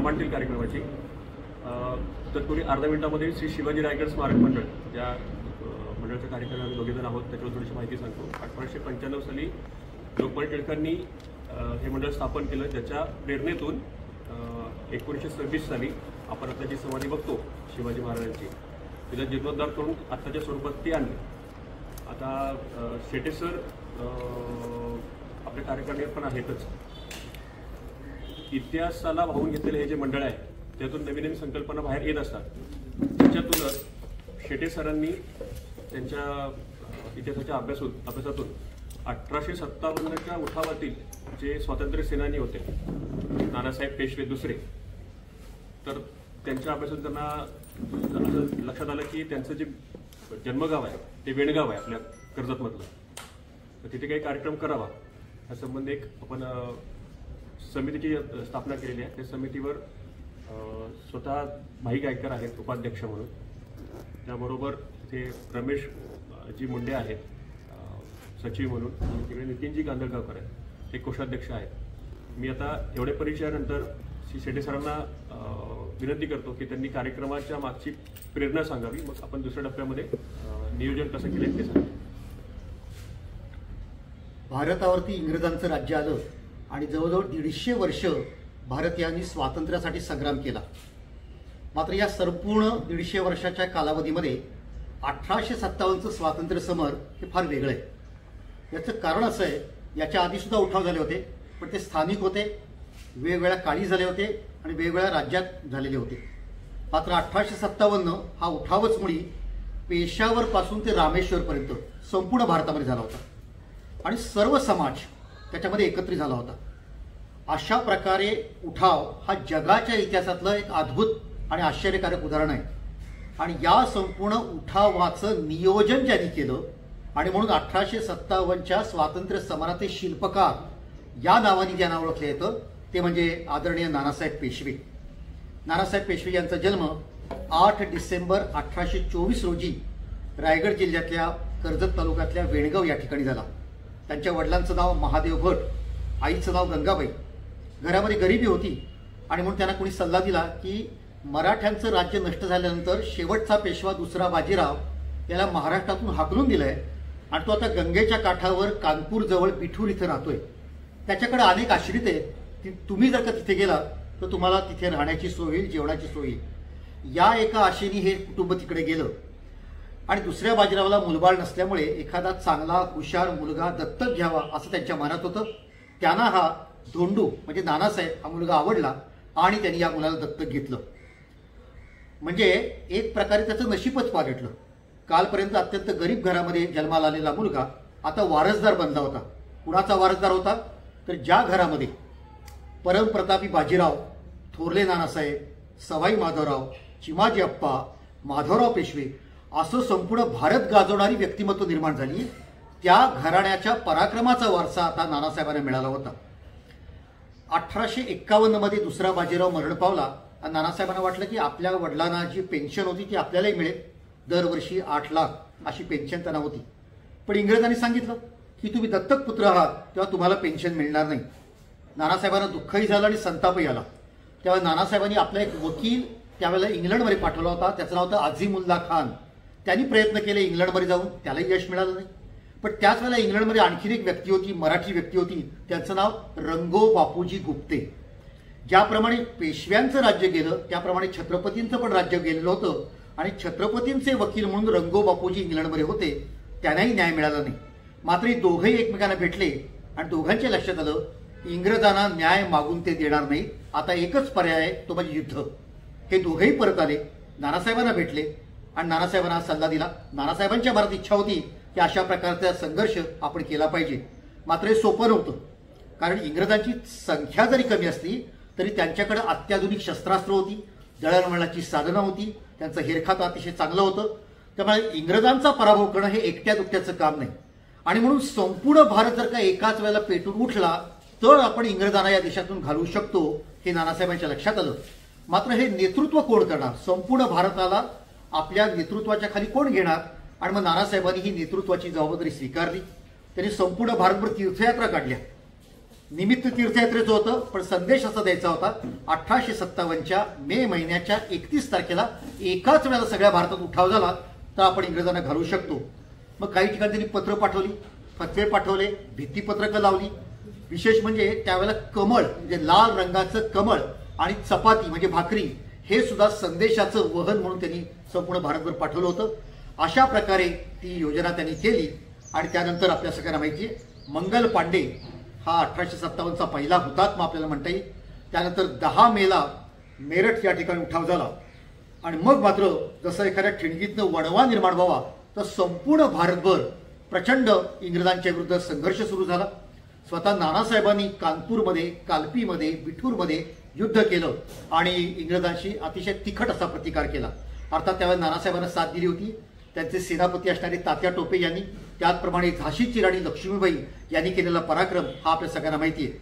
मांडतील कार्यक्रमाची. तत्पूर्वी अर्ध्या मिनिटामध्ये श्री शिवाजी रायगड स्मारक मंडळ या मंडळाचा कार्यक्रम आम्ही दोघेजण आहोत, त्याच्यावर थोडीशी माहिती सांगतो. 1895 साली लोकमान्य टिळकांनी हे मंडळ स्थापन केलं, ज्याच्या प्रेरणेतून 1926 साली आपण आता जी समाधी बघतो शिवाजी महाराजांची, तिचा जीर्णोद्धार करून आत्ताच्या स्वरूपात ती आणली. आता शेटे सर आपल्या कार्यकारिणीत पण आहेतच. इतिहासाला वाहून घेतलेले हे जे मंडळ आहे त्यातून नवीन नवीन संकल्पना बाहेर येत असतात. त्याच्यातूनच शेटे सरांनी त्यांच्या इतिहासाच्या अभ्यासातून 1857च्या उठावातील जे स्वातंत्र्य सेनानी होते नानासाहेब पेशवे दुसरे, तर त्यांच्या अभ्यासातून त्यांना असं लक्षात आलं की त्यांचं जे जन्मगाव आहे ते वेणगाव आहे आपल्या कर्जतमधलं, तर तिथे काही कार्यक्रम करावा या संबंधी एक आपण समितीची स्थापना केलेली आहे. त्या समितीवर स्वतः भाई गायकर आहेत उपाध्यक्ष म्हणून, त्याबरोबर तिथे रमेश जी मुंडे आहेत सचिव म्हणून, तिकडे नितीनजी गांधळगावकर आहेत ते कोषाध्यक्ष आहेत. मी आता एवढे परिचयानंतर श्री शेटे सरांना विनंती करतो की त्यांनी कार्यक्रमाच्या मागची प्रेरणा सांगावी, मग आपण दुसऱ्या टप्प्यामध्ये नियोजन कसं केलं ते सांगा. भारतावरती इंग्रजांचं राज्य आलं आणि जवळजवळ 150 वर्ष भारतीयांनी स्वातंत्र्यासाठी संग्राम केला. मात्र या संपूर्ण 150 वर्षाच्या कालावधीमध्ये 1857चं स्वातंत्र्य समर हे फार वेगळं आहे. याचं कारण असं आहे, याच्या आधी सुद्धा उठाव झाले होते, पण ते स्थानिक होते, वेगवेगळ्या काळी झाले होते आणि वेगवेगळ्या राज्यात झालेले होते. मात्र 1857 हा उठावच मुळी पेशावरपासून ते रामेश्वरपर्यंत संपूर्ण भारतामध्ये झाला होता आणि सर्व समाज त्याच्यामध्ये एकत्रित झाला होता. अशा प्रकारे उठाव हा जगाच्या इतिहासातलं एक अद्भुत आणि आश्चर्यकारक उदाहरण आहे. आणि या संपूर्ण उठावाचं नियोजन ज्यांनी केलं आणि म्हणून 1857च्या स्वातंत्र्य समराचे शिल्पकार या नावाने ज्यांना ओळखले येतं ते म्हणजे आदरणीय नानासाहेब पेशवे. नानासाहेब पेशवे यांचा जन्म 8 डिसेंबर 1824 रोजी रायगड जिल्ह्यातल्या कर्जत तालुक्यातल्या वेणगाव या ठिकाणी झाला. त्यांच्या वडिलांचं नाव महादेव भट, आईचं नाव गंगाबाई. घरामध्ये गरिबी होती आणि म्हणून त्यांना कोणी सल्ला दिला की मराठ्यांचं राज्य नष्ट झाल्यानंतर शेवटचा पेशवा दुसरा बाजीराव याला महाराष्ट्रातून हाकलून दिलंय आणि तो आता गंगेच्या काठावर कानपूर जवळ बिठूर इथं राहतोय. त्याच्याकडे अनेक आश्रित आहेत, तुम्ही जर का तिथे गेला तर तुम्हाला तिथे राहण्याची सोय होईल, जेवणाची सोय होईल. या एका आशेने हे कुटुंब तिकडे गेलं आणि दुसऱ्या बाजीरावाला मुलबाळ नसल्यामुळे एखादा चांगला हुशार मुलगा दत्तक घ्यावा असं त्यांच्या मनात होतं. त्यांना हा धोंडू म्हणजे नानासाहेब हा मुलगा आवडला आणि त्यांनी या मुलाला दत्तक घेतलं. म्हणजे एक प्रकारे त्याचं नशीबच पालटलं. कालपर्यंत अत्यंत गरीब घरामध्ये जन्माला आलेला मुलगा आता वारसदार बनला होता. कुणाचा वारसदार होता तर ज्या घरामध्ये परमप्रतापी बाजीराव, थोरले नानासाहेब, सवाई माधवराव, चिमाजी अप्पा, माधवराव पेशवे असं संपूर्ण भारत गाजवणारी व्यक्तिमत्व निर्माण झाली, त्या घराण्याच्या पराक्रमाचा वारसा आता नानासाहेबांना मिळाला होता. 1851 मध्ये दुसरा बाजीराव मरण पावला आणि नानासाहेबांना वाटलं की आपल्या वडिलांना जी पेन्शन होती ती आपल्यालाही मिळेल. दरवर्षी 8 लाख अशी पेन्शन त्यांना होती. पण इंग्रजांनी सांगितलं की तुम्ही दत्तक पुत्र आहात तेव्हा तुम्हाला पेन्शन मिळणार नाही. नानासाहेबांना दुःखही झालं आणि संतापही आला. तेव्हा नानासाहेबांनी आपला एक वकील त्यावेळेला इंग्लंडमध्ये पाठवला होता, त्याचं नाव होतं अझीमुल्ला खान. त्यांनी प्रयत्न केले इंग्लंडमध्ये जाऊन, त्यालाही यश मिळालं नाही. पण त्याच वेळेला इंग्लंडमध्ये आणखी एक व्यक्ती होती, मराठी व्यक्ती होती, त्यांचं नाव रंगो बापूजी गुप्ते. ज्याप्रमाणे पेशव्यांचं राज्य गेलं त्याप्रमाणे छत्रपतींचं पण राज्य गेलेलं होतं आणि छत्रपतींचे वकील म्हणून रंगो बापूजी इंग्लंडमध्ये होते, त्यांनाही न्याय मिळाला नाही. मात्र हे दोघेही एकमेकांना भेटले आणि दोघांच्या लक्षात आलं इंग्रजांना न्याय मागून ते देणार नाही, आता एकच पर्याय आहे तो म्हणजे युद्ध. हे दोघेही परत आले, नानासाहेबांना भेटले आणि नानासाहेबांना सल्ला दिला. नानासाहेबांच्या मनात इच्छा होती की अशा प्रकारचा संघर्ष आपण केला पाहिजे. मात्र हे सोपं नव्हतं, कारण इंग्रजांची संख्या जरी कमी असली तरी त्यांच्याकडे अत्याधुनिक शस्त्रास्त्र होती, दळणवळणाची साधनं होती, त्यांचं हेरखात अतिशय चांगलं होतं. त्यामुळे इंग्रजांचा पराभव करणं हे एकट्या दुकट्याचं काम नाही. आणि म्हणून संपूर्ण भारत जर का एकाच वेळेला पेटून उठला तर आपण इंग्रजांना या देशातून घालवू शकतो, हे नानासाहेबांच्या लक्षात आलं. मात्र हे नेतृत्व कोण करणार, संपूर्ण भारताला आपल्या नेतृत्वाच्या खाली कोण घेणार. आणि मग नानासाहेबांनी ही नेतृत्वाची जबाबदारी स्वीकारली. त्यांनी संपूर्ण भारतभर तीर्थयात्रा काढल्या निमित्त तीर्थयात्रेचं होतं, पण संदेश असा द्यायचा होता 1857च्या मे महिन्याच्या 31 तारखेला एकाच वेळेला सगळ्या भारतात उठाव झाला तर आपण इंग्रजांना घालू शकतो. मग काही ठिकाणी त्यांनी पत्र पाठवली, फतवे पाठवले, भित्तीपत्रकं लावली. विशेष म्हणजे त्यावेळेला कमळ म्हणजे लाल रंगाचं कमळ आणि चपाती म्हणजे भाकरी हे सुद्धा संदेशाचं वहन म्हणून त्यांनी संपूर्ण भारतभर पाठवलं होतं. अशा प्रकारे ती योजना त्यांनी केली. आणि त्यानंतर आपल्या सगळ्यांना माहिती आहे मंगल पांडे हा 1857चा पहिला हुतात्मा आपल्याला म्हणता येईल. त्यानंतर 10 मेला मेरठ या ठिकाणी उठाव झाला. आणि मग मात्र जसं एखाद्या ठिणगीतनं वणवा निर्माण व्हावा तर संपूर्ण भारतभर प्रचंड इंग्रजांच्या विरुद्ध संघर्ष सुरू झाला. स्वतः नानासाहेबांनी कानपूरमध्ये, कालपीमध्ये, बिठूरमध्ये युद्ध केलं आणि इंग्रजांशी अतिशय तिखट असा प्रतिकार केला. अर्थात त्यावेळेला नानासाहेबांना साथ दिली होती त्यांचे सेनापती असणारे तात्या टोपे यांनी. त्याचप्रमाणे झाशीची राणी लक्ष्मीबाई यांनी केलेला पराक्रम हा आपल्या सगळ्यांना माहिती आहे.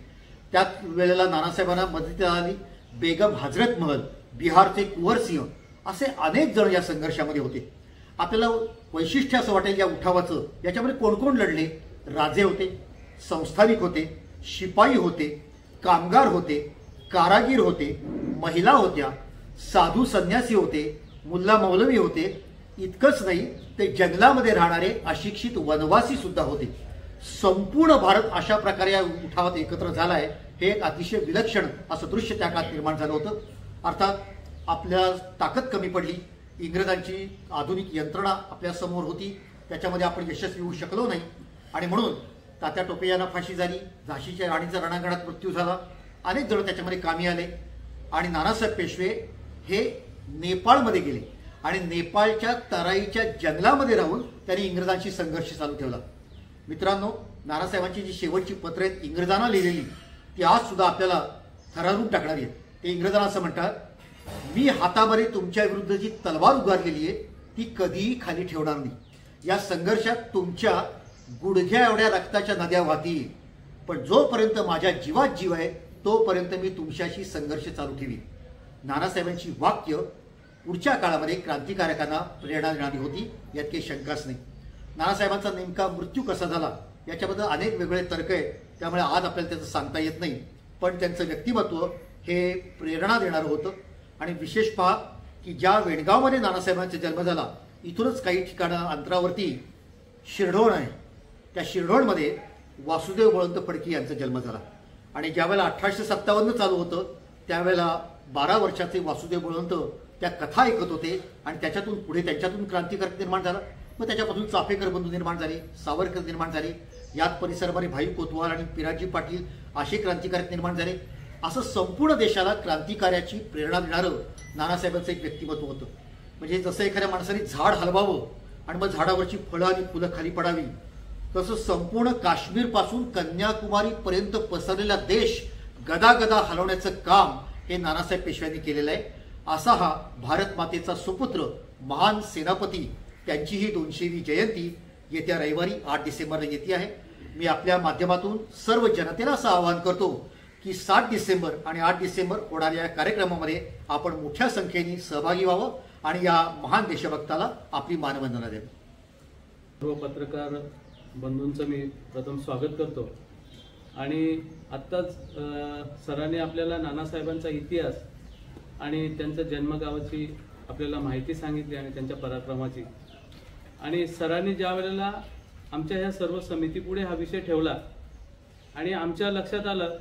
त्याच वेळेला नानासाहेबांना मदतीला आली बेगम हजरत महल, बिहारचे कुंवरसिंह असे अनेक जण या संघर्षामध्ये होते. आपल्याला वैशिष्ट्य असं वाटेल या उठावाचं, याच्यामध्ये कोण कोण लढले? राजे होते, संस्थानिक होते, शिपाई होते, कामगार होते, कारागीर होते, महिला होत्या, साधू संन्यासी होते, मुल्ला मौलवी होते. इतकंच नाही ते जंगलामध्ये राहणारे अशिक्षित वनवासी सुद्धा होते. संपूर्ण भारत अशा प्रकारे या उठावात एकत्र झाला आहे. हे एक अतिशय विलक्षण असं दृश्य त्या काळात निर्माण झालं होतं. अर्थात आपल्या ताकद कमी पडली, इंग्रजांची आधुनिक यंत्रणा आपल्या समोर होती, त्याच्यामध्ये आपण यशस्वी होऊ शकलो नाही. आणि म्हणून तात्या टोपे यांना फाशी झाली, झाशीच्या राणीचा रणांगणात मृत्यू झाला, अनेक जण त्याच्यामध्ये कामी आले. आणि नानासाहेब पेशवे हे नेपाळमध्ये गेले आणि नेपाळच्या तराईच्या जंगलामध्ये राहून त्यांनी इंग्रजांशी संघर्ष चालू ठेवला. मित्रांनो, नानासाहेबांची जी शेवटची पत्र आहेत इंग्रजांना लिहिलेली ती आज सुद्धा आपल्याला थरारून टाकणारी आहेत. ते इंग्रजांना असं म्हणतात, मी हातामध्ये तुमच्या विरुद्ध जी तलवार उगारलेली आहे ती कधीही खाली ठेवणार नाही. या संघर्षात तुमच्या गुडघ्या एवढ्या रक्ताच्या नद्या वाहतील, पण जोपर्यंत माझ्या जीवात जीव आहे तोपर्यंत मी तुमच्याशी संघर्ष चालू ठेवीन. नानासाहेबांची वाक्य पुढच्या काळामध्ये क्रांतिकारकांना प्रेरणा देणारी होती, यात काही शंकाच नाही. नानासाहेबांचा नेमका मृत्यू कसा झाला याच्याबद्दल अनेक वेगवेगळे तर्क आहेत, त्यामुळे आज आपल्याला त्याचं सांगता येत नाही. पण त्यांचं व्यक्तिमत्व हे प्रेरणा देणारं होतं. आणि विशेष पहा की ज्या वेणगावमध्ये नानासाहेबांचा जन्म झाला इथूनच काही ठिकाणं अंतरावरती शिरढोण आहे, त्या शिरढोणमध्ये वासुदेव बळवंत फडके यांचा जन्म झाला. आणि ज्यावेळेला 1857 चालू होतं त्यावेळेला 12 वर्षाचे वासुदेव बळवंत त्या कथा ऐकत होते आणि त्याच्यातून पुढे त्यांच्यातून क्रांतिकारक निर्माण झाला. मग त्याच्यापासून चाफेकर बंधू निर्माण झाले, सावरकर निर्माण झाले, याच परिसरामध्ये भाई कोतवाल आणि पिराजी पाटील असे क्रांतिकारक निर्माण झाले. असं संपूर्ण देशाला क्रांतिकार्याची प्रेरणा देणारं नानासाहेबांचं एक व्यक्तिमत्व होतं. म्हणजे जसं एखाद्या माणसाने झाड हलवावं आणि मग झाडावरची फळं आणि फुलं खाली पडावी, तसं संपूर्ण काश्मीरपासून कन्याकुमारीपर्यंत पसरलेला देश गदागदा हलवण्याचं काम हे नानासाहेब पेशव्यांनी केलेलं आहे. असा हा भारत मातेचा सुपुत्र महान सेनापती, त्यांची ही 200वी जयंती येत्या रविवारी 8 डिसेंबरला येते आहे. मी आपल्या माध्यमातून सर्व जनतेला असं आवाहन करतो की 7 डिसेंबर आणि 8 डिसेंबर होणाऱ्या कार्यक्रमामध्ये आपण मोठ्या संख्येने सहभागी व्हावं आणि या महान देशभक्ताला आपली मानवंदना द्यावी. सर्व पत्रकार बंधूंचं मी प्रथम स्वागत करतो. आणि आत्ताच सरांनी आपल्याला नानासाहेबांचा इतिहास आणि त्यांच्या जन्मगावाची आपल्याला माहिती सांगितली आणि त्यांच्या पराक्रमाची. आणि सरांनी ज्या वेळेला आमच्या ह्या सर्व समितीपुढे हा विषय ठेवला आणि आमच्या लक्षात आलं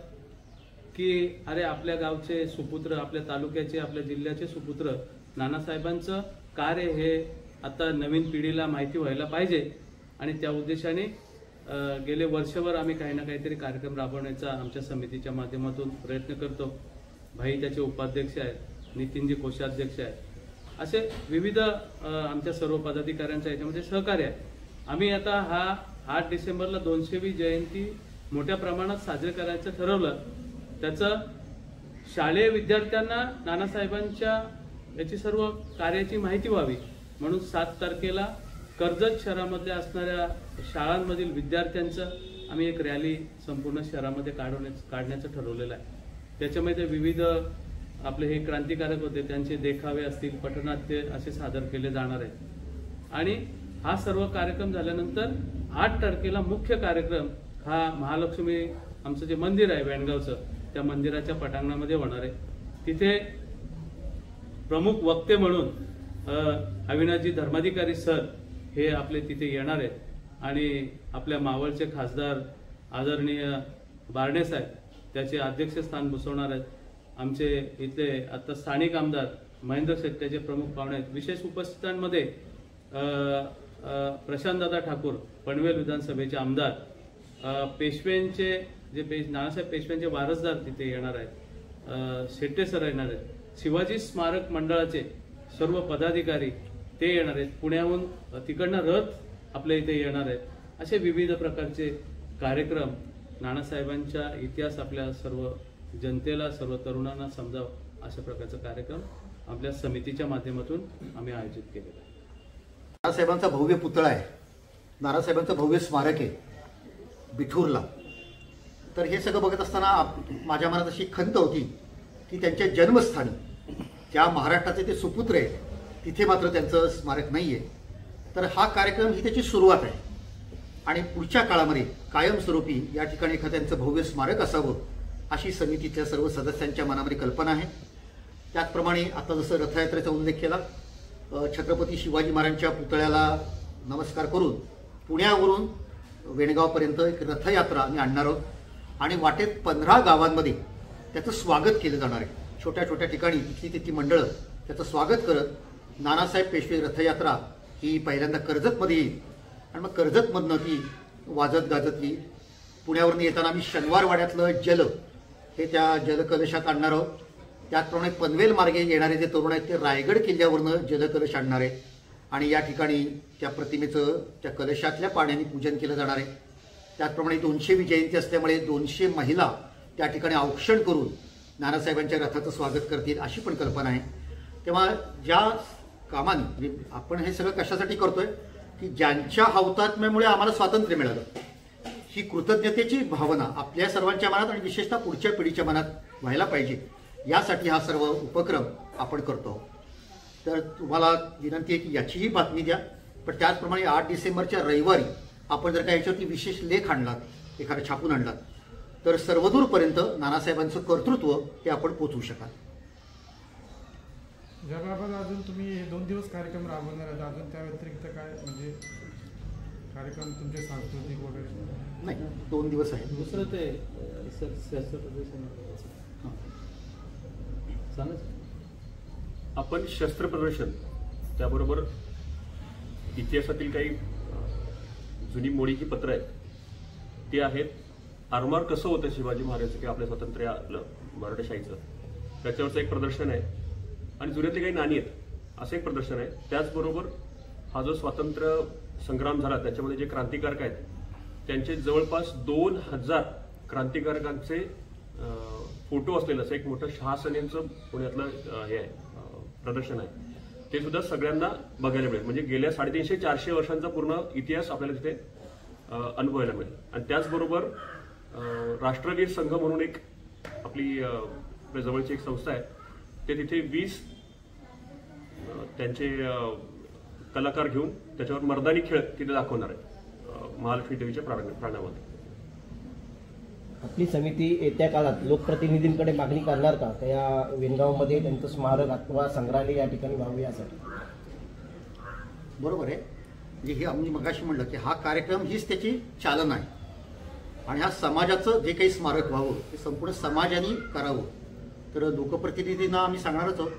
की अरे आपल्या गावचे सुपुत्र, आपल्या तालुक्याचे, आपल्या जिल्ह्याचे सुपुत्र नानासाहेबांचं कार्य हे आता नवीन पिढीला माहिती व्हायला पाहिजे. आणि त्या उद्देशाने गेले वर्षभर आम्ही काही ना काहीतरी कार्यक्रम राबवण्याचा आमच्या समितीच्या माध्यमातून प्रयत्न करतो. भाई त्याचे उपाध्यक्ष आहेत, नितीनजी कोषाध्यक्ष आहेत, असे विविध आमच्या सर्व पदाधिकाऱ्यांच्या याच्यामध्ये सहकार्य आहे. आम्ही आता हा 8 डिसेंबरला 200वी जयंती मोठ्या प्रमाणात साजरे करायचं ठरवलं. त्याचं शालेय विद्यार्थ्यांना नानासाहेबांच्या याची सर्व कार्याची माहिती व्हावी म्हणून 7 तारखेला कर्जत शहरामध्ये असणाऱ्या शाळांमधील विद्यार्थ्यांचं आम्ही एक रॅली संपूर्ण शहरामध्ये काढण्याचं ठरवलेलं आहे. त्याच्यामध्ये विविध आपले हे क्रांतिकारक होते त्यांचे देखावे असतील, पथनाट्य असे सादर केले जाणार आहेत. आणि हा सर्व कार्यक्रम झाल्यानंतर 8 तारखेला मुख्य कार्यक्रम हा महालक्ष्मी आमचं जे मंदिर आहे वेणगावचं, त्या मंदिराच्या पटांगणामध्ये होणार आहे. तिथे प्रमुख वक्ते म्हणून अविनाशजी धर्माधिकारी सर हे आपले तिथे येणार आहेत आणि आपल्या मावळचे खासदार आदरणीय बारणे साहेब त्याचे अध्यक्षस्थान बसवणार आहेत. आमचे इथले आता स्थानिक आमदार महेंद्र शेट्टी त्याचे प्रमुख पाहुणे आहेत. विशेष उपस्थितांमध्ये प्रशांतदादा ठाकूर पनवेल विधानसभेचे आमदार, पेशव्यांचे जे नानासाहेब पेशव्यांचे वारसदार तिथे येणार आहेत, शेट्टे सर येणार आहेत, शिवाजी स्मारक मंडळाचे सर्व पदाधिकारी ते येणार आहेत, पुण्याहून तिकडनं रथ आपल्या इथे येणार आहेत. असे विविध प्रकारचे कार्यक्रम नानासाहेबांचा इतिहास आपल्या सर्व जनतेला, सर्व तरुणांना समजावं अशा प्रकारचा कार्यक्रम आपल्या समितीच्या माध्यमातून आम्ही आयोजित केलेला आहे. नानासाहेबांचा भव्य पुतळा आहे, नानासाहेबांचं भव्य स्मारक आहे बिठूरला. तर हे सगळं बघत असताना माझ्या मनात अशी खंत होती की त्यांच्या जन्मस्थानी ज्या महाराष्ट्राचे ते सुपुत्र आहे तिथे मात्र त्यांचं स्मारक नाही आहे. तर हा कार्यक्रम ही त्याची सुरुवात आहे आणि पुढच्या काळामध्ये कायमस्वरूपी या ठिकाणी एखाद्यांचं भव्य स्मारक असावं अशी समितीच्या सर्व सदस्यांच्या मनामध्ये कल्पना आहे. त्याचप्रमाणे आता जसं रथयात्रेचा उल्लेख केला, छत्रपती शिवाजी महाराजांच्या पुतळ्याला नमस्कार करून पुण्यावरून वेणगावपर्यंत एक रथयात्रा आम्ही आणणार आहोत आणि वाटेत 15 गावांमध्ये त्याचं स्वागत केलं जाणार आहे. छोट्या छोट्या ठिकाणी तिथली तिथली मंडळं त्याचं स्वागत करत नानासाहेब पेशवे रथयात्रा ही पहिल्यांदा कर्जतमध्ये येईल आणि मग कर्जतमधनं ती वाजत गाजत येईल. पुण्यावरून येताना आम्ही शनिवारवाड्यातलं जल हे त्या जलकलशात आणणार आहोत. त्याचप्रमाणे पनवेल मार्गे येणारे जे तरुण आहेत ते रायगड किल्ल्यावरनं जलकलश आणणार आहेत आणि या ठिकाणी त्या प्रतिमेचं त्या कलशातल्या पाण्याने पूजन केलं जाणार आहे. त्याचप्रमाणे 200वी जयंती असल्यामुळे 200 महिला त्या ठिकाणी औक्षण करून नानासाहेबांच्या रथाचं स्वागत करतील अशी पण कल्पना आहे. तेव्हा ज्या कामाने म्हणजे आपण हे सगळं कशासाठी करतोय की ज्यांच्या हौतात्म्यामुळे आम्हाला स्वातंत्र्य मिळालं, ही कृतज्ञतेची भावना आपल्या सर्वांच्या मनात आणि विशेषतः पुढच्या पिढीच्या मनात व्हायला पाहिजे, यासाठी हा सर्व उपक्रम आपण करतो. तर तुम्हाला विनंती आहे की याचीही बातमी द्या. पण त्याचप्रमाणे 8 डिसेंबरच्या रविवारी आपण जर का याच्यावरती विशेष लेख आणलात, एखादा छापून आणलात, तर सर्वदूरपर्यंत नानासाहेबांचं कर्तृत्व हे आपण पोचवू शकाल. ज्याबाबत अजून तुम्ही 2 दिवस कार्यक्रम राबवणार आहात, अजून त्या व्यतिरिक्त काय म्हणजे कार्यक्रम तुमचे सांस्कृतिक वगैरे? नाही, 2 दिवस आहे. दुसरं ते शस्त्र प्रदर्शन आपण शस्त्र प्रदर्शन त्याबरोबर इतिहासातील काही जुनी मोडीची पत्र आहेत ते आहेत. आरमार कसं होतं शिवाजी महाराजांचं किंवा आपल्या स्वातंत्र्य आपलं मराठेशाहीचं, त्याच्यावरचं एक प्रदर्शन आहे आणि जुन्यातली काही नाणी आहेत असं एक प्रदर्शन आहे. त्याचबरोबर हा जो स्वातंत्र्य संग्राम झाला त्याच्यामध्ये जे क्रांतिकारक आहेत त्यांचे जवळपास 2000 क्रांतिकारकांचे फोटो असलेलं असं एक मोठं शहासनेचं पुण्यातलं हे आहे प्रदर्शन आहे. ते सुद्धा सगळ्यांना बघायला मिळेल. म्हणजे गेल्या 350-400 वर्षांचा पूर्ण इतिहास आपल्याला तिथे अनुभवायला मिळेल. आणि त्याचबरोबर राष्ट्रवीर संघ म्हणून एक आपल्या जवळची एक संस्था आहे, ते तिथे 20 त्यांचे कलाकार घेऊन त्याच्यावर मर्दानी खेळ तिथे दाखवणार आहे महालक्ष्मी देवीच्या प्रांगणामध्ये. आपली समिती येत्या काळात लोकप्रतिनिधींकडे मागणी करणार का त्या वेणगावमध्ये त्यांचं स्मारक अथवा संग्रहालय या ठिकाणी व्हावे यासाठी? बरोबर आहे. म्हणजे हे आम्ही मगाशी म्हणलं की हा कार्यक्रम हीच त्याची चालना आहे आणि ह्या समाजाचं जे काही स्मारक व्हावं ते संपूर्ण समाजाने करावं. तर लोकप्रतिनिधींना आम्ही सांगणारच आहोत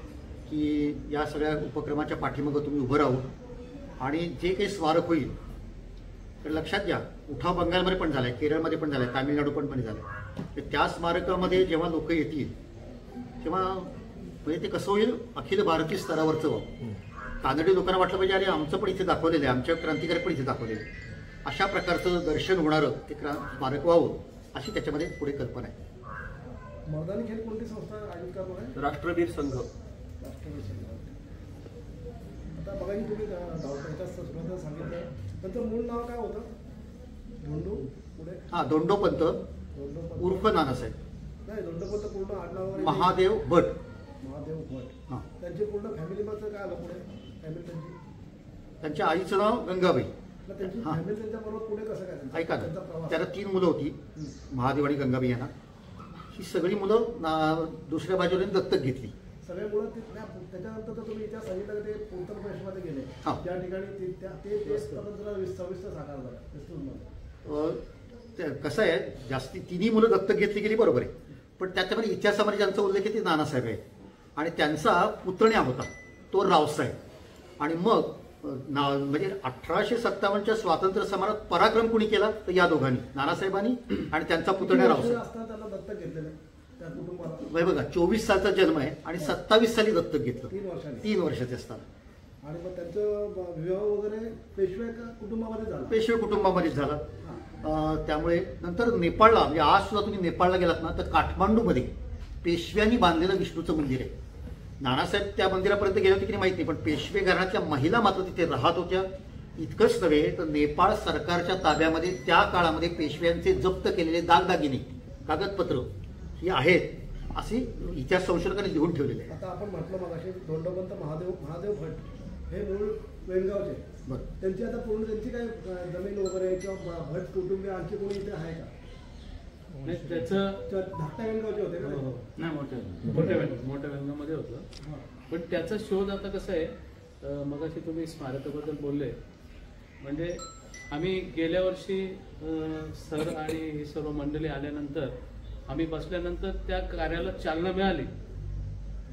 की या सगळ्या उपक्रमाच्या पाठीमागं तुम्ही उभं राहू आणि जे काही स्मारक होईल तर लक्षात घ्या, उठाव बंगालमध्ये पण झालाय, केरळमध्ये पण झालाय, तामिळनाडू पण झालाय. तर त्या स्मारकामध्ये जेव्हा लोक येतील तेव्हा म्हणजे ते कसं होईल, अखिल भारतीय स्तरावरचं व्हावं. कानडी लोकांना वाटलं पाहिजे अरे आमचं पण इथे दाखवलेलं आहे, आमच्या क्रांतिकारक पण इथे दाखवलेलं आहे, अशा प्रकारचं दर्शन होणारं ते स्मारक व्हावं अशी त्याच्यामध्ये पुढे कल्पना आहे. मर्दानी खेळ कोणती संस्था आयोजित करणार आहे? राष्ट्रवीर संघ. राष्ट्रवीर संघ. आता बघा की तुम्ही धावपळीच्या सुरुवातीला सांगितलं, त्यांचं मूळ नाव काय होतं? धोंडो पुढे? हां, धोंडोपंत उर्फ नानासाहेब. नाही, धोंडोपंत पूर्ण आडनाव महादेव भट. महादेव भट. हां. त्यांचे पूर्ण फॅमिलीमध्ये काय आलं पुढे? फॅमिली त्यांची? त्यांच्या आईचं नाव गंगाबाई मग त्यांची हां. फॅमिली त्यांच्याबरोबर पुढे कसं काय त्यांचा- ऐका त्यांचा ना, प्रवास? त्याला 3 मुलं होती, महादेव आणि गंगाबाई यांना. ही सगळी मुलं दुसऱ्या बाजूने दत्तक घेतली. सगळे मुलं त्याच्यानंतर तर तुम्ही इतिहास सांगितलं की ते उत्तर प्रदेशमध्ये गेले, हां. त्या ठिकाणी ते सविस्तर साकार झालं विस्तृतमध्ये. कसं आहे, जास्ती 3 मुलं दत्तक घेतली गेली बरोबर आहे, पण त्याच्यामध्ये इतिहासामध्ये ज्यांचा उल्लेख आहे ते नानासाहेब आहे आणि त्यांचा पुतण्या होता तो रावसाहेब. आणि मग म्हणजे 1857च्या स्वातंत्र्य समारात पराक्रम कुणी केला तर या दोघांनी, नानासाहेबांनी आणि त्यांचा पुतण्या रावसाहेब. असताना त्यांना दत्तक घेतलेलं त्या कुटुंबाला वय बघा, 24 सालचा जन्म आहे आणि 27 साली दत्तक घेतलं, 3 वर्षांनी. 3 वर्षाचे असताना. आणि मग त्यांचं विवाह वगैरे पेशवे कुटुंबामध्ये झाला. पेशवे कुटुंबामध्येच झाला. त्यामुळे नंतर नेपाळला, म्हणजे आज सुद्धा तुम्ही नेपाळला गेलात ना तर काठमांडूमध्ये पेशव्यांनी बांधलेलं विष्णूचं मंदिर आहे. नानासाहेब त्या मंदिरापर्यंत गेले होते की नाही माहित नाही, पण पेशवे घराण्यातल्या महिला मात्र तिथे राहत होत्या. इतकंच नव्हे तर नेपाळ सरकारच्या ताब्यामध्ये त्या काळामध्ये पेशव्यांचे जप्त केलेले दागदागिने, कागदपत्र ही आहेत असे इतिहास संशोधकांनी लिहून ठेवलेले आहे. आता आपण म्हटलं मगाशी धोंडोपंत महादेव भट हे मूळ वेणगावचे. बरं. त्यांची आता पूर्ण त्यांची काय जमीन वगैरे किंवा भट कुटुंबीय आणखी कोणी इथे आहे का? नाही, त्याचं धाकट्या वेणगावचे होते का? हो, हो. मोठ्या व्यंगामध्ये होतं. हां. पण त्याचा शोध आता कसं आहे, मगाशी तुम्ही स्मारकाबद्दल बोलले, म्हणजे आम्ही गेल्या वर्षी सर आणि ही सर्व मंडळी आल्यानंतर आम्ही बसल्यानंतर त्या कार्याला चालना मिळाली.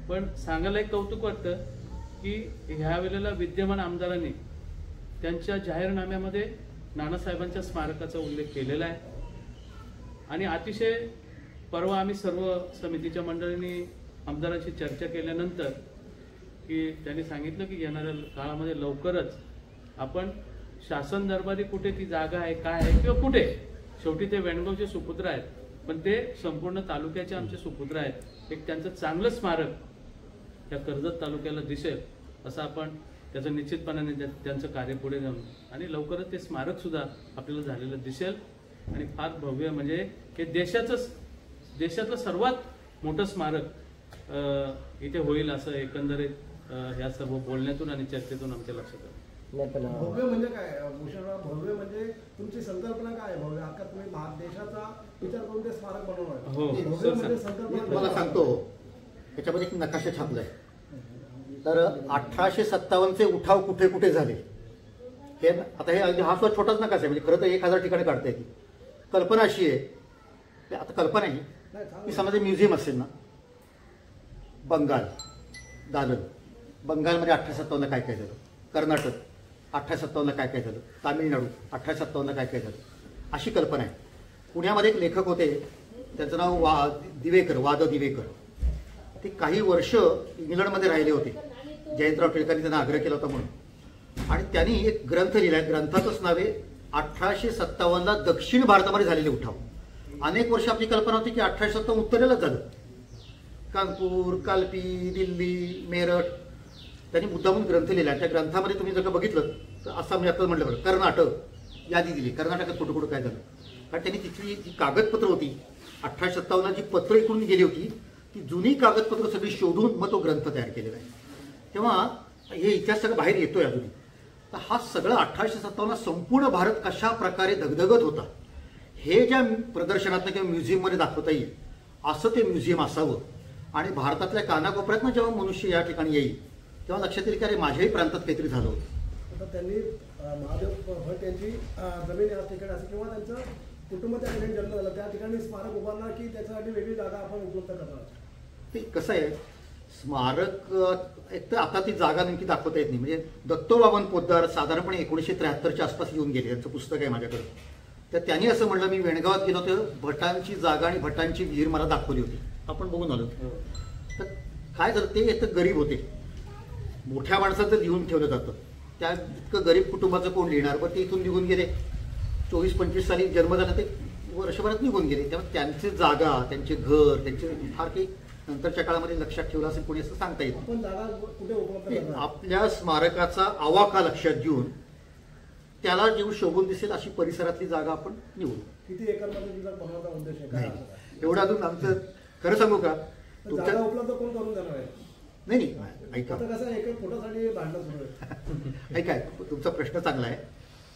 पण सांगायला एक कौतुक वाटतं की ह्या वेळेला विद्यमान आमदारांनी त्यांच्या जाहीरनाम्यामध्ये नानासाहेबांच्या स्मारकाचा उल्लेख केलेला आहे. आणि अतिशय परवा आम्ही सर्व समितीच्या मंडळींनी आमदारांशी चर्चा केल्यानंतर की त्यांनी सांगितलं की येणाऱ्या काळामध्ये लवकरच आपण शासन दरबारी कुठे ती जागा आहे, काय आहे किंवा कुठे, शेवटी ते वेणगावचे सुपुत्र आहेत, पण ते संपूर्ण तालुक्याचे आमचे सुपुत्र आहेत. एक त्यांचं चांगलं स्मारक या कर्जत तालुक्याला दिसेल असं आपण त्याचं निश्चितपणाने त्यांचं कार्य पुढे जाऊन आणि लवकरच ते स्मारक सुद्धा आपल्याला झालेलं दिसेल. आणि फार भव्य, म्हणजे हे देशातलं सर्वात मोठं स्मारक इथे होईल असं एकंदरीत ह्या सर्व बोलण्यातून आणि चर्चेतून आमच्या लक्षात आलं. नाही पण भव्य म्हणजे काय भूषणराव, भव्य म्हणजे तुमची संकल्पना काय आहे? भव्य आता तुम्ही देशाचा विचार करून ते स्मारक बनवणार. हो, भव्य सर, म्हणजे सर. संकल्पना मी तुम्हाला सांगतो, त्याच्यामध्ये एक नकाशा छापलाय. तर 1857चे उठाव कुठे कुठे झाले हे आता हे हा सुद्धा छोटाच नकाशा आहे, म्हणजे खरं तर 1000 ठिकाणी काढता येते. कल्पना अशी आहे, आता कल्पना ही की समजा म्युझियम असेल ना, बंगाल दालन, बंगालमध्ये 1857ला काय काय झालं, कर्नाटक 1857ला काय काय झालं, तामिळनाडू 1857ला काय काय झालं, अशी कल्पना आहे. पुण्यामध्ये एक लेखक होते, त्यांचं नाव दिवेकर, वाद दिवेकर. ते काही वर्ष इंग्लंडमध्ये राहिले होते, जयंतराव टिळकांनी त्यांना आग्रह केला होता म्हणून. आणि त्यांनी एक ग्रंथ लिहिलाय, ग्रंथाचंच नाव आहे 1857ला दक्षिण भारतामध्ये झालेले उठाव. अनेक वर्ष आपली कल्पना होती की 1857 उत्तरेलाच झालं, कानपूर, कालपी, दिल्ली, मेरठ. त्यांनी मुद्दामून ग्रंथ लिहिला. त्या ग्रंथामध्ये तुम्ही जर का बघितलं तर असं मी आता म्हटलं बरं, कर्नाटक यादी दिली, कर्नाटकात कुठं कुठं काय झालं. कारण त्यांनी तिथली जी कागदपत्र होती 1857ला जी पत्र इकडून गेली होती ती जुनी कागदपत्र सगळी शोधून मग तो ग्रंथ तयार केलेला आहे. तेव्हा हे इतिहास सगळं बाहेर येतोय अजूनही. तर हा सगळं 1857ला संपूर्ण भारत कशा प्रकारे धगधगत होता हे ज्या प्रदर्शनातनं किंवा म्युझियममध्ये दाखवता येईल असं ते म्युझियम असावं. आणि भारतातल्या कानाकोपऱ्यातनं जेव्हा मनुष्य या ठिकाणी येईल तेव्हा लक्षात येईल की अरे माझ्याही प्रांतात काहीतरी झालं होतं. आता त्यांनी महादेव भट यांची जमीन या ठिकाणी असेल किंवा त्यांचं कुटुंब त्या ठिकाणी जन्म झाला त्या ठिकाणी स्मारक उभारणार की त्याच्यासाठी वेगळी जागा आपण उपलब्ध करणार? ते कसं आहे, स्मारक एक तर आता ती जागा नेमकी दाखवता येत नाही. म्हणजे दत्तोबाबन पोद्दार साधारणपणे 1973च्या आसपास येऊन गेले, त्यांचं पुस्तक आहे माझ्याकडे. तर त्यांनी असं म्हणलं, मी वेणगावात गेलो तर भटांची जागा आणि भटांची विहीर मला दाखवली होती, आपण बघून आलो. तर काय झालं, ते एक तर गरीब होते, मोठ्या माणसाचं लिहून ठेवलं जातं, त्या इतकं गरीब कुटुंबाचं कोण लिहिणार. बरं ते इथून निघून गेले, 24-25 साली जन्म झाला, ते वर्षभरात निघून गेले. तेव्हा त्यांची जागा, त्यांचे घर, त्यांचे फार काही नंतरच्या काळामध्ये लक्षात ठेवलं असेल कोणी असं सांगता येत आपण जागा कुठे उपलब्ध करणार? आपल्या स्मारकाचा आवाका लक्षात घेऊन त्याला जेव्हा शोभून दिसेल अशी परिसरातली जागा आपण निवडू. किती एकरमध्ये तिचा बनवण्याचा उद्देश आहे काय? एवढं अजून आमचं खरं सांगू का, जागा उपलब्ध कोण करून देणार आहे? नाही ऐका, आता कसं एकर फुटासाठी भांडणं सुरू आहे. ऐका तुमचा प्रश्न चांगला आहे.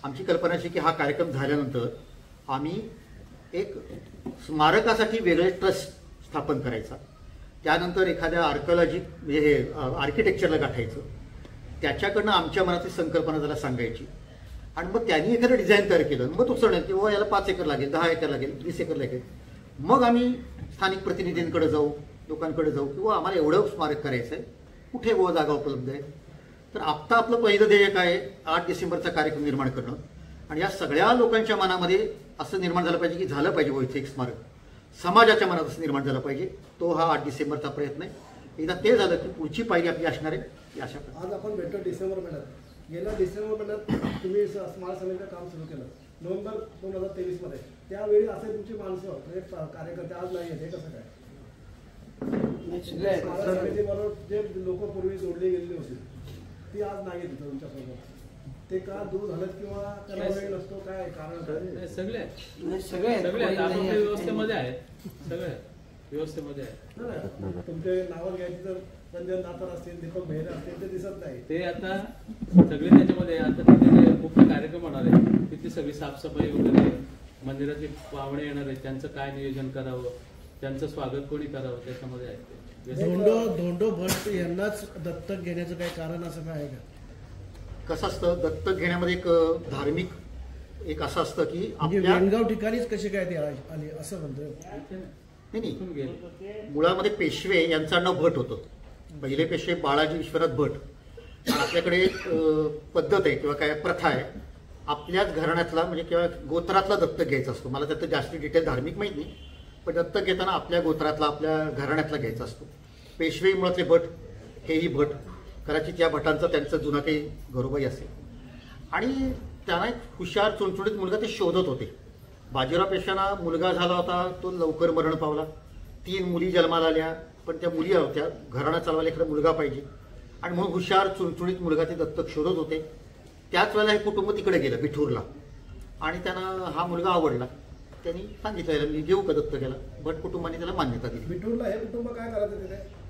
आमची कल्पना अशी की हा कार्यक्रम झाल्यानंतर आम्ही एक स्मारकासाठी वेगळे ट्रस्ट स्थापन करायचा, त्यानंतर एखाद्या आर्किओलॉजी म्हणजे हे आर्किटेक्चरला गाठायचं, त्याच्याकडनं आमच्या मनातली संकल्पना त्याला सांगायची आणि मग त्यांनी एखादं डिझाईन तयार केलं, मग तो सांगणार की बाबा याला 5 एकर लागेल, 10 एकर लागेल, 20 एकर लागेल. मग आम्ही स्थानिक प्रतिनिधींकडे जाऊ, लोकांकडे जाऊ किंवा आम्हाला एवढं स्मारक करायचं आहे, कुठे व जागा उपलब्ध आहे. तर आत्ता आपलं पहिलं ध्येय काय आहे, 8 डिसेंबरचा कार्यक्रम निर्माण करणं आणि या सगळ्या लोकांच्या मनामध्ये असं निर्माण झालं पाहिजे की झालं पाहिजे व इथे एक स्मारक, समाजाच्या मनात असं निर्माण झालं पाहिजे. तो हा 8 डिसेंबरचा प्रयत्न आहे. एकदा ते झालं की पुढची पायरी आपली असणार आहे ती अशा आज आपण भेटतो डिसेंबर महिन्यात. गेल्या डिसेंबर महिन्यात तुम्ही स्मार्ट समितीचं काम सुरू केलं नोव्हेंबर 2023 मध्ये. त्यावेळी असे तुमची माणसं म्हणजे कार्यकर्ते आज नाही आहेत, हे कसं काय? स्मार्ट समितीबरोबर जे लोक पूर्वी जोडली गेलेली होती ती आज नाही तिथं तुमच्यासोबत. ते का दूर झालं किंवा त्याला वेळ नसतो, काय कारण काय? सगळे आपापल्या व्यवस्थेमध्ये आहेत, सगळे व्यवस्थेमध्ये आहेत. तुमचे नावं घ्यायची तर रंजन दातर असतील, दीपक मेहरे असतील, ते दिसत नाही. ते आता सगळे त्याच्यामध्ये. आता तिथे जे मुख्य कार्यक्रम होणार आहे तिथे सगळी साफसफाई वगैरे, मंदिराचे पाहुणे येणार आहेत त्यांचं काय नियोजन करावं, त्यांचं स्वागत कोणी करावं त्याच्यामध्ये आहे. धोंडो भट यांनाच दत्तक घेण्याचं काही कारण असं काय आहे का? कसं असतं, दत्तक घेण्यामध्ये एक धार्मिक एक असं असतं की म्हणजे आपल्या वेणगाव ठिकाणीच कसे काय ते आले असं म्हणतोय. नाही, मुळामध्ये पेशवे यांचं नाव भट होतं. पहिले पेशवे बाळाजी विश्वनाथ भट. आणि आपल्याकडे एक पद्धत आहे किंवा काय प्रथा आहे, आपल्याच घराण्यातला म्हणजे किंवा गोत्रातला दत्तक घ्यायचा असतो. मला त्याचं जास्त डिटेल धार्मिक माहीत नाही, पण दत्तक घेताना आपल्या गोत्रातला आपल्या घराण्यातला घ्यायचा असतो. पेशवे मुळातले भट हेही भट, कदाचित या भटांचा त्यांचा जुना काही गौरवही असेल. आणि त्यांना एक हुशार चुणचुणीत मुलगा ते शोधत होते. बाजीराव पेशव्यांना मुलगा झाला होता, तो लवकर मरण पावला. 3 मुली जन्माला आल्या, पण त्या मुली होत्या, घराणा चालवायला एखादा मुलगा पाहिजे आणि म्हणून हुशार चुणचुणीत मुलगा ते दत्तक शोधत होते. त्याच वेळेला हे कुटुंब तिकडे गेलं बिठूरला आणि त्यांना हा मुलगा आवडला. त्यांनी सांगितलं मी घेऊ का दत्तक घ्यायला. भट कुटुंबाने त्याला मान्यता दिली. बिठूरला हे कुटुंब काय करायचं तिथे?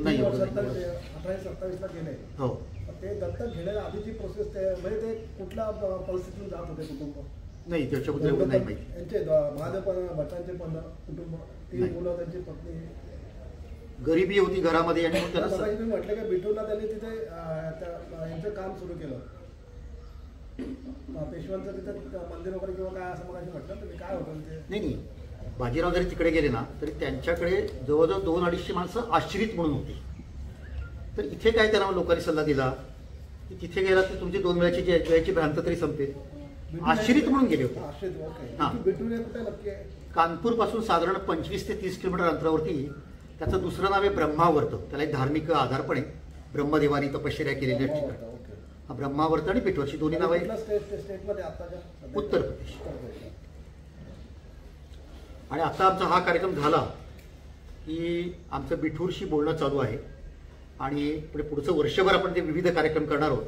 नाही 1827 ला गेले. हो, ते दत्तक घेण्याच्या आधीची प्रोसेस म्हणजे ते कुठल्या परिस्थितीतून जात होते कुटुंब? नाही त्याच्याबद्दल एवढं नाही माहिती. यांचे महादेव भटांचे पण कुटुंब, 3 मुलं, त्यांची पत्नी. गरिबी होती घरामध्ये आणि मग त्याला तुम्ही म्हटलं की बिठूरला त्यांनी तिथे यांचं काम सुरू केलं, पेशव्यांचं तिथे मंदिर वगैरे किंवा काय असं मग म्हटलं तुम्ही, काय होतं ते? नाही, बाजीराव जरी तिकडे गेले ना तरी त्यांच्याकडे जवळजवळ 200-250 माणसं आश्रित म्हणून होती. तर इथे काय त्यांना लोकांनी सल्ला दिला की तिथे गेला तर तुमची 2 वेळची भ्रांत तरी संपेल. आश्रित म्हणून गेले होते. हां, बिठूर हे कुठे नक्की आहे? कानपूर पासून साधारण 25 ते 30 किलोमीटर अंतरावरती. त्याचं दुसरं नाव आहे ब्रह्मावर्त. त्याला एक धार्मिक आधार पण आहे. ब्रह्मदेवानी तपश्चर्या केलेल्या ठिकाण हा ब्रह्मावर्त आणि पिठवरची दोन्ही नाव आहे. उत्तर प्रदेश. आणि आता आमचा हा कार्यक्रम झाला की आमचं बिठूरशी बोलणं चालू आहे आणि पुढचं वर्षभर आपण ते विविध कार्यक्रम करणार आहोत.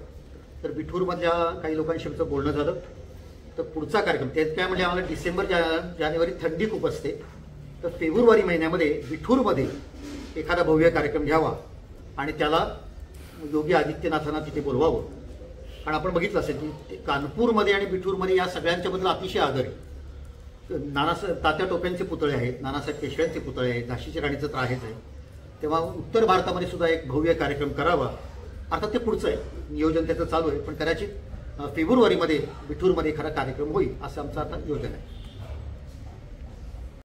तर बिठूरमधल्या काही लोकांशी आमचं बोलणं झालं. तर पुढचा कार्यक्रम ते काय म्हणजे आम्हाला डिसेंबर जानेवारी थंडी खूप असते, तर फेब्रुवारी महिन्यामध्ये बिठूरमध्ये एखादा भव्य कार्यक्रम घ्यावा आणि त्याला योगी आदित्यनाथांना तिथे बोलवावं. कारण आपण बघितलं असेल की कानपूरमध्ये आणि बिठूरमध्ये या सगळ्यांच्याबद्दल अतिशय आदर आहे. तात्या टोप्यांचे पुतळे आहेत, नानासाहेब पेशव्यांचे पुतळे आहेत, झाशीच्या राणीचं तर आहेच आहे. तेव्हा उत्तर भारतामध्ये सुद्धा एक भव्य कार्यक्रम करावा. अर्थात ते पुढचं आहे, नियोजन त्याचं चालू आहे, पण कदाचित फेब्रुवारीमध्ये बिठूरमध्ये एखादा कार्यक्रम होईल असं आमचं आता योजना आहे.